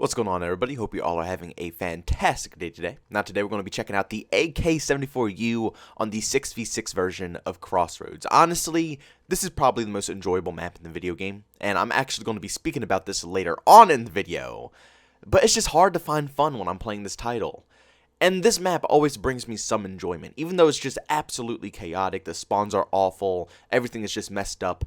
What's going on, everybody? Hope you all are having a fantastic day today. Now today we're going to be checking out the AK-74U on the 6v6 version of Crossroads. Honestly, this is probably the most enjoyable map in the video game, and I'm actually going to be speaking about this later on in the video. But it's just hard to find fun when I'm playing this title. And this map always brings me some enjoyment, even though it's just absolutely chaotic, the spawns are awful, everything is just messed up.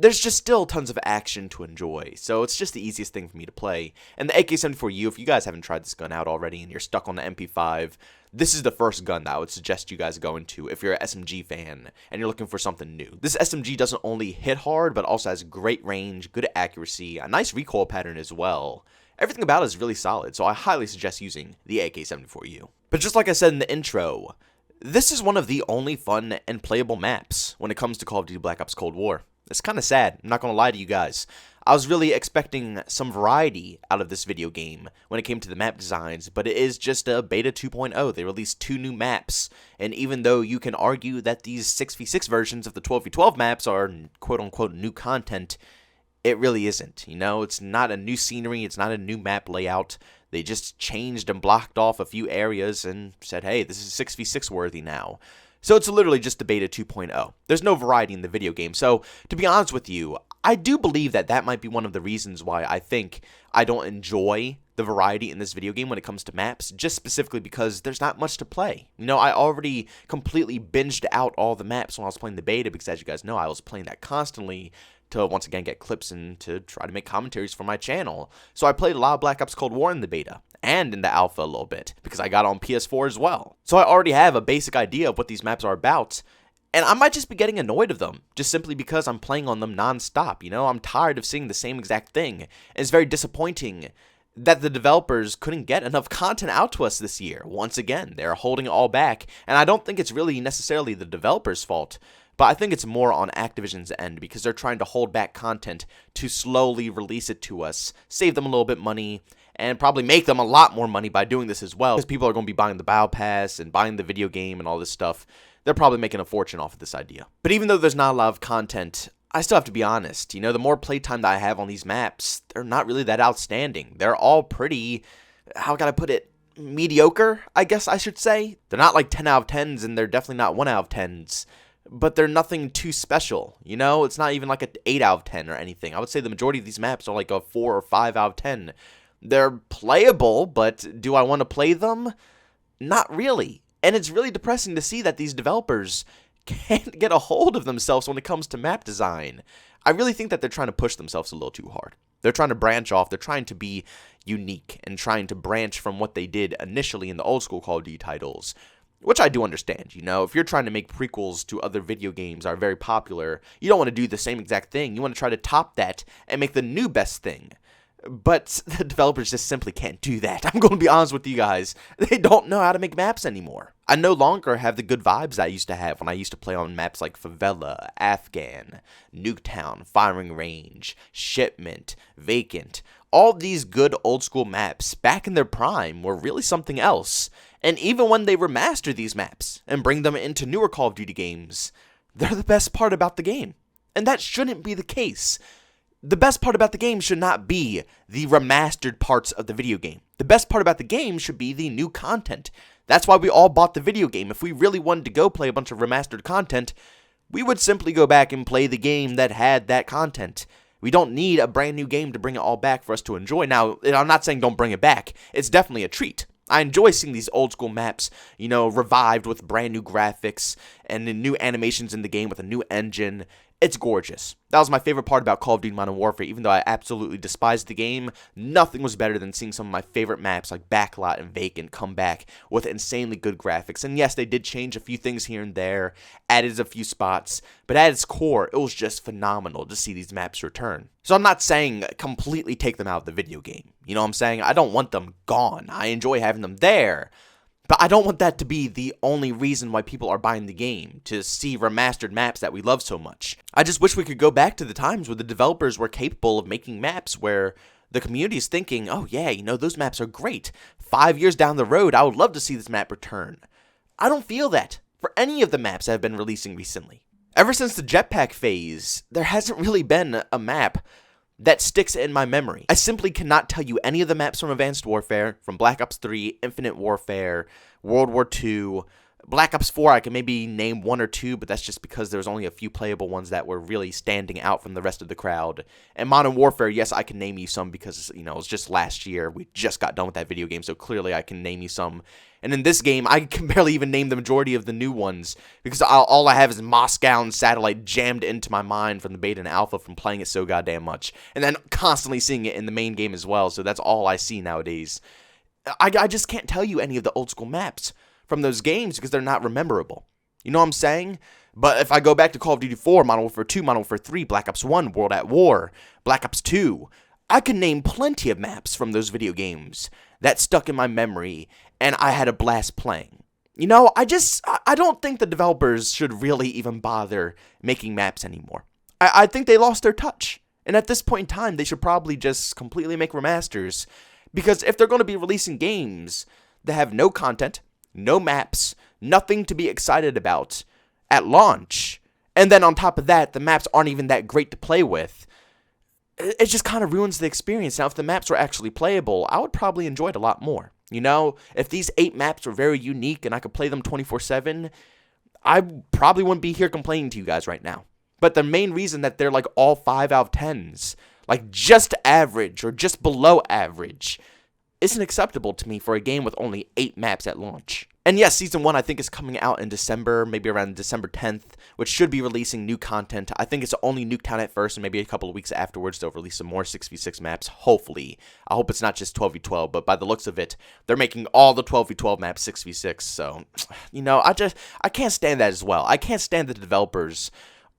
There's just still tons of action to enjoy, so it's just the easiest thing for me to play. And the AK-74U, if you guys haven't tried this gun out already and you're stuck on the MP5, this is the first gun that I would suggest you guys go into if you're an SMG fan and you're looking for something new. This SMG doesn't only hit hard, but also has great range, good accuracy, a nice recoil pattern as well. Everything about it is really solid, so I highly suggest using the AK-74U. But just like I said in the intro, this is one of the only fun and playable maps when it comes to Call of Duty Black Ops Cold War. It's kind of sad, I'm not going to lie to you guys. I was really expecting some variety out of this video game when it came to the map designs, but it is just a beta 2.0. They released 2 new maps, and even though you can argue that these 6v6 versions of the 12v12 maps are quote-unquote new content, it really isn't. You know, it's not a new scenery, it's not a new map layout. They just changed and blocked off a few areas and said, hey, this is 6v6 worthy now. So it's literally just the beta 2.0. There's no variety in the video game. So to be honest with you, I do believe that that might be one of the reasons why I think I don't enjoy the variety in this video game when it comes to maps, just specifically because there's not much to play. You know, I already completely binged out all the maps when I was playing the beta because, as you guys know, I was playing that constantly to once again get clips and to try to make commentaries for my channel. So I played a lot of Black Ops Cold War in the beta and in the alpha a little bit because I got on PS4 as well. So I already have a basic idea of what these maps are about, and I might just be getting annoyed of them just simply because I'm playing on them non-stop. You know, I'm tired of seeing the same exact thing. And it's very disappointing that the developers couldn't get enough content out to us this year. Once again, they're holding it all back, and I don't think it's really necessarily the developers' fault. But I think it's more on Activision's end because they're trying to hold back content to slowly release it to us, save them a little bit money, and probably make them a lot more money by doing this as well. Because people are going to be buying the Battle Pass and buying the video game and all this stuff. They're probably making a fortune off of this idea. But even though there's not a lot of content, I still have to be honest. You know, the more playtime that I have on these maps, they're not really that outstanding. They're all pretty, how can I put it, mediocre, I guess I should say. They're not like 10 out of 10s, and they're definitely not 1 out of 10s. But they're nothing too special, you know? It's not even like an 8 out of 10 or anything. I would say the majority of these maps are like a 4 or 5 out of 10. They're playable, but do I want to play them? Not really. And it's really depressing to see that these developers can't get a hold of themselves when it comes to map design. I really think that they're trying to push themselves a little too hard. They're trying to branch off. They're trying to be unique and trying to branch from what they did initially in the old school Call of Duty titles. Which I do understand, you know, if you're trying to make prequels to other video games that are very popular, you don't want to do the same exact thing. You want to try to top that and make the new best thing. But the developers just simply can't do that. I'm going to be honest with you guys. They don't know how to make maps anymore. I no longer have the good vibes I used to have when I used to play on maps like Favela, Afghan, Nuketown, Firing Range, Shipment, Vacant. All these good old school maps back in their prime were really something else. And even when they remaster these maps and bring them into newer Call of Duty games, they're the best part about the game. And that shouldn't be the case. The best part about the game should not be the remastered parts of the video game. The best part about the game should be the new content. That's why we all bought the video game. If we really wanted to go play a bunch of remastered content, we would simply go back and play the game that had that content. We don't need a brand new game to bring it all back for us to enjoy. Now, I'm not saying don't bring it back. It's definitely a treat. I enjoy seeing these old school maps, you know, revived with brand new graphics and new animations in the game with a new engine. It's gorgeous. That was my favorite part about Call of Duty Modern Warfare. Even though I absolutely despised the game, nothing was better than seeing some of my favorite maps like Backlot and Vacant come back with insanely good graphics. And yes, they did change a few things here and there, added a few spots, but at its core, it was just phenomenal to see these maps return. So I'm not saying completely take them out of the video game. You know what I'm saying? I don't want them gone. I enjoy having them there. But I don't want that to be the only reason why people are buying the game, to see remastered maps that we love so much. I just wish we could go back to the times where the developers were capable of making maps where the community is thinking, oh yeah, you know, those maps are great. 5 years down the road, I would love to see this map return. I don't feel that for any of the maps that have been releasing recently. Ever since the jetpack phase, there hasn't really been a map that sticks in my memory. I simply cannot tell you any of the maps from Advanced Warfare, from Black Ops 3, Infinite Warfare, World War II, Black Ops 4, I can maybe name one or two, but that's just because there's only a few playable ones that were really standing out from the rest of the crowd. And Modern Warfare, yes, I can name you some because, you know, it was just last year. We just got done with that video game, so clearly I can name you some. And in this game, I can barely even name the majority of the new ones because all I have is Moscow and Satellite jammed into my mind from the beta and alpha from playing it so goddamn much. And then constantly seeing it in the main game as well, so that's all I see nowadays. I just can't tell you any of the old school maps from those games because they're not rememberable. You know what I'm saying? But if I go back to Call of Duty 4, Modern Warfare 2, Modern Warfare 3, Black Ops 1, World at War, Black Ops 2, I can name plenty of maps from those video games that stuck in my memory, and I had a blast playing. You know, I don't think the developers should really even bother making maps anymore. I think they lost their touch. And at this point in time, they should probably just completely make remasters. Because if they're going to be releasing games that have no content, no maps, nothing to be excited about at launch, and then on top of that, the maps aren't even that great to play with, it just kind of ruins the experience. Now, if the maps were actually playable, I would probably enjoy it a lot more. You know, if these 8 maps were very unique and I could play them 24/7, I probably wouldn't be here complaining to you guys right now. But the main reason that they're like all 5 out of 10s, like just average or just below average, isn't acceptable to me for a game with only 8 maps at launch. And yes, Season 1 I think is coming out in December, maybe around December 10th, which should be releasing new content. I think it's only Nuketown at first, and maybe a couple of weeks afterwards they'll release some more 6v6 maps, hopefully. I hope it's not just 12v12, but by the looks of it, they're making all the 12v12 maps 6v6, so, you know, I can't stand that as well. I can't stand that the developers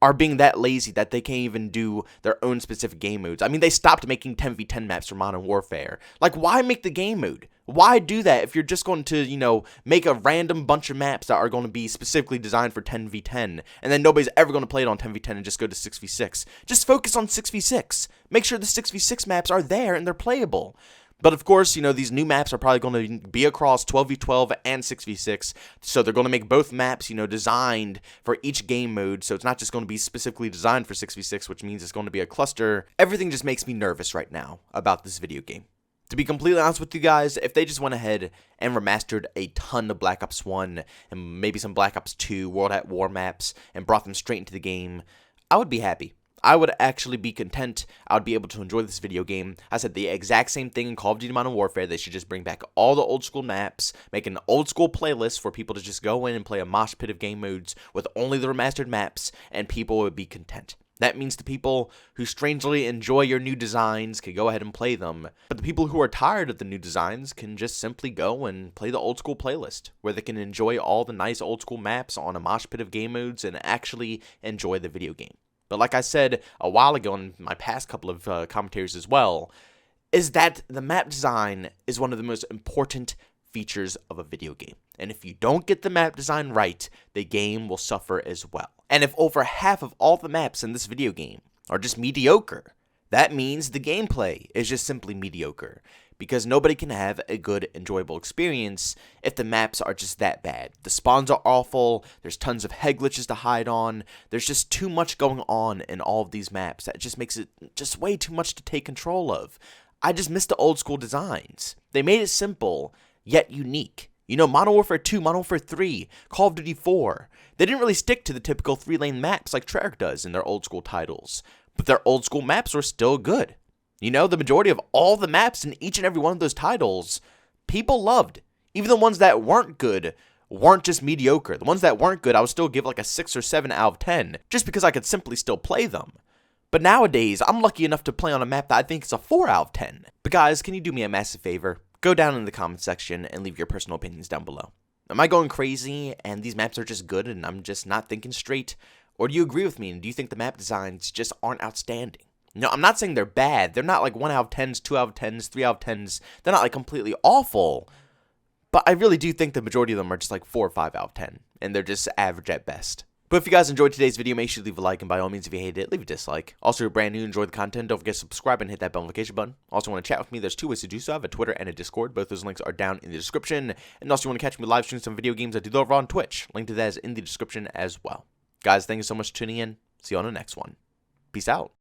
are being that lazy that they can't even do their own specific game modes. I mean, they stopped making 10v10 maps for Modern Warfare. Like, why make the game mode? Why do that if you're just going to, you know, make a random bunch of maps that are going to be specifically designed for 10v10, and then nobody's ever going to play it on 10v10 and just go to 6v6? Just focus on 6v6. Make sure the 6v6 maps are there and they're playable. But of course, you know, these new maps are probably going to be across 12v12 and 6v6, so they're going to make both maps, you know, designed for each game mode, so it's not just going to be specifically designed for 6v6, which means it's going to be a cluster. Everything just makes me nervous right now about this video game. To be completely honest with you guys, if they just went ahead and remastered a ton of Black Ops 1 and maybe some Black Ops 2 World at War maps and brought them straight into the game, I would be happy. I would actually be content. I would be able to enjoy this video game. I said the exact same thing in Call of Duty Modern Warfare. They should just bring back all the old school maps, make an old school playlist for people to just go in and play a mosh pit of game modes with only the remastered maps, and people would be content. That means the people who strangely enjoy your new designs can go ahead and play them, but the people who are tired of the new designs can just simply go and play the old school playlist, where they can enjoy all the nice old school maps on a mosh pit of game modes and actually enjoy the video game. But like I said a while ago in my past couple of commentaries as well, is that the map design is one of the most important features of a video game. And if you don't get the map design right, the game will suffer as well. And if over half of all the maps in this video game are just mediocre, that means the gameplay is just simply mediocre. Because nobody can have a good, enjoyable experience if the maps are just that bad. The spawns are awful, there's tons of head glitches to hide on, there's just too much going on in all of these maps that just makes it just way too much to take control of. I just miss the old school designs. They made it simple, yet unique. You know, Modern Warfare 2, Modern Warfare 3, Call of Duty 4, they didn't really stick to the typical 3-lane maps like Treyarch does in their old school titles. But their old school maps were still good. You know, the majority of all the maps in each and every one of those titles, people loved. Even the ones that weren't good weren't just mediocre. The ones that weren't good, I would still give like a 6 or 7 out of 10, just because I could simply still play them. But nowadays, I'm lucky enough to play on a map that I think is a 4 out of 10. But guys, can you do me a massive favor? Go down in the comment section and leave your personal opinions down below. Am I going crazy and these maps are just good and I'm just not thinking straight? Or do you agree with me and do you think the map designs just aren't outstanding? No, I'm not saying they're bad. They're not like 1 out of 10s, 2 out of 10s, 3 out of 10s. They're not like completely awful. But I really do think the majority of them are just like 4 or 5 out of 10. And they're just average at best. But if you guys enjoyed today's video, make sure to leave a like. And by all means, if you hated it, leave a dislike. Also, if you're brand new and enjoy the content, don't forget to subscribe and hit that bell notification button. Also, want to chat with me, there's 2 ways to do so. I have a Twitter and a Discord. Both those links are down in the description. And also, you want to catch me live stream some video games I do over on Twitch. Link to that is in the description as well. Guys, thank you so much for tuning in. See you on the next one. Peace out.